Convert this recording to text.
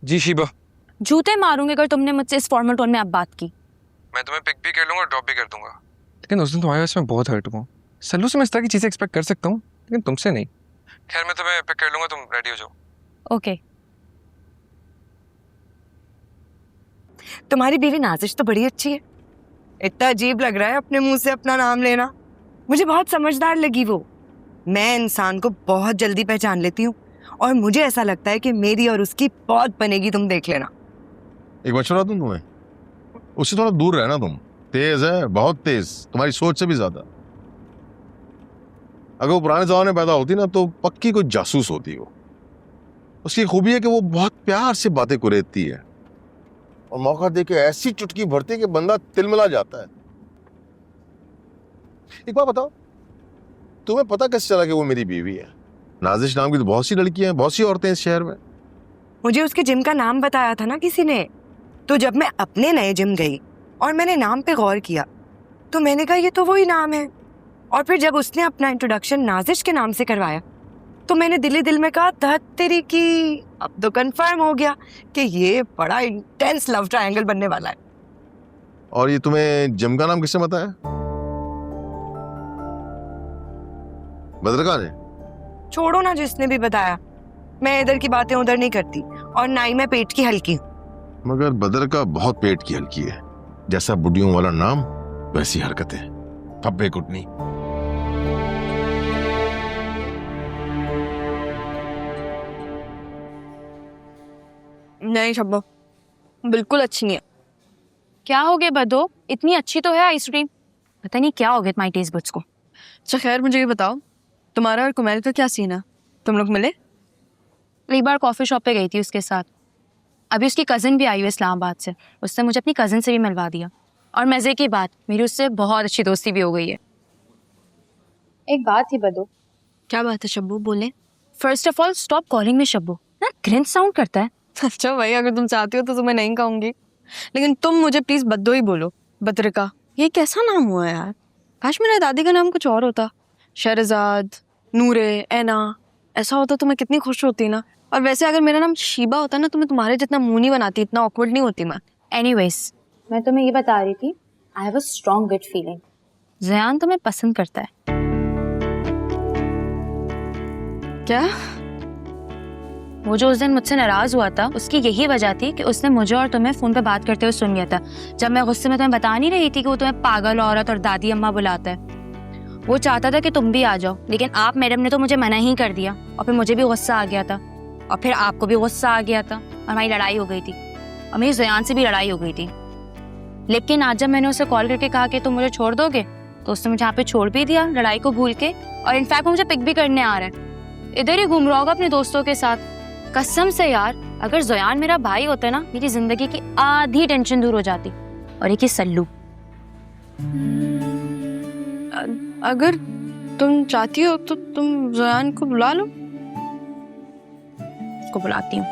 जी शीबा। जूते मारूंगे अगर तुमने मुझसे इस फॉर्मल टोन में अब बात की। मैं तुम्हें पिक भी कर लूंगा, ड्रॉप भी कर दूंगा। लेकिन उस दिन तुम्हारी वजह से मैं बहुत हर्ट हुआ। सल्लू से मैं इस तरह की चीजें एक्सपेक्ट कर सकता हूँ, लेकिन तुमसे नहीं। खैर मैं तुम्हें पिक कर लूंगा, तुम रेडी हो जाओ। ओके। तुम्हारी बीवी नाजिश तो बड़ी अच्छी है। इतना अजीब लग रहा है अपने मुंह से अपना नाम लेना। मुझे बहुत समझदार लगी वो। मैं इंसान को बहुत जल्दी पहचान लेती हूँ और मुझे ऐसा लगता है कि मेरी और उसकी बहुत बनेगी, तुम देख लेना। एक मशवरा दूं तुम्हें, उससे थोड़ा दूर रहना तुम। तेज है, बहुत तेज, तुम्हारी सोच से भी ज्यादा। अगर वो पुराने जमाने में पैदा होती ना तो पक्की कोई जासूस होती वो। उसकी खूबी है कि वो बहुत प्यार से बातें कुरेदती है और मौका देके ऐसी चुटकी भरती है कि बंदा तिलमिला जाता है। एक बात बताओ, तुम्हें पता कैसे चला कि वो मेरी बीवी है? नाजिश नाम की तो बहुत सी लड़कियां हैं, बहुत सी औरतें इस शहर में। मुझे उसके जिम का नाम बताया था ना किसी ने, तो जब मैं अपने नए जिम गई और मैंने नाम पे गौर किया तो मैंने कहा ये तो वही नाम है। और फिर जब उसने अपना इंट्रोडक्शन नाजिश के नाम से करवाया तो मैंने दिल दिल में कहा धत तेरी की, अब तो कंफर्म हो गया कि ये बड़ा इंटेंस लव ट्रायंगल बनने वाला है। और ये तुम्हें जिम का नाम किसने बताया? बद्रिका ने? छोड़ो ना जिसने भी बताया, मैं इधर की बातें उधर नहीं करती और ना ही मैं पेट की हल्की हूँ। मगर बद्रिका बहुत पेट की हल्की है। जैसा बुढ़ियों वाला नाम वैसी हरकतें, फब्बे कुटनी। नहीं शब्बो, बिल्कुल अच्छी नहीं है। क्या हो गया बदो, इतनी अच्छी तो है आइसक्रीम। पता नहीं क्या हो गया तुम्हारी टेस्ट बड्स को। अच्छा खैर, मुझे ये बताओ, तुम्हारा और कुमारी का क्या सीन है? तुम लोग मिले? एक बार कॉफी शॉप पे गई थी उसके साथ। अभी उसकी कज़न भी आई हुई इस्लामाबाद से, उसने मुझे अपनी कज़न से भी मिलवा दिया। और मज़े की बात, मेरी उससे बहुत अच्छी दोस्ती भी हो गई है। एक बात थी बदो। क्या बात है शब्बू, बोले। First of all stop calling me Shabbu, ना क्रिंज साउंड करता है। अच्छा भाई, अगर तुम चाहती हो तो तुम्हें नहीं कहूंगी, लेकिन तुम मुझे प्लीज बद्दो ही बोलो। बद्रिका, ये कैसा नाम हुआ यार? काश मेरे दादी का नाम कुछ और होता, शहरजाद, नूरे, ऐना, ऐसा होता तो मैं कितनी खुश होती ना। और वैसे अगर मेरा नाम शीबा होता ना तो मैं तुम्हारे जितना मुंह नहीं बनाती, इतना ऑकवर्ड नहीं होती मैं। एनीवेज, मैं तुम्हें ये बता रही थी, I have a strong gut feeling, Zayan तुम्हें पसंद करता है। क्या? वो जो उस दिन मुझसे नाराज हुआ था, उसकी यही वजह थी कि उसने मुझे और तुम्हें फोन पे बात करते हुए सुन लिया था, जब मैं गुस्से में तुम्हें बता नहीं रही थी कि वो तुम्हें पागल औरत और दादी अम्मा बुलाता है। वो चाहता था कि तुम भी आ जाओ, लेकिन आप मैडम ने तो मुझे मना ही कर दिया। और फिर मुझे भी गुस्सा आ गया था, और फिर आपको भी गुस्सा आ गया था, और हमारी लड़ाई हो गई थी, और मेरी ज़यान से भी लड़ाई हो गई थी। लेकिन आज जब मैंने उसे कॉल करके कहा कि तुम मुझे छोड़ दोगे, तो उसने मुझे यहाँ पे छोड़ भी दिया लड़ाई को भूल के। और इनफैक्ट मुझे पिक भी करने आ रहा है, इधर ही घूम रहा होगा अपने दोस्तों के साथ। कसम से यार, अगर ज़यान मेरा भाई होता ना, मेरी जिंदगी की आधी टेंशन दूर हो जाती। और एक ही सल्लू। अगर तुम चाहती हो तो तुम ज़यान को बुला लो। को बुलाती हूँ।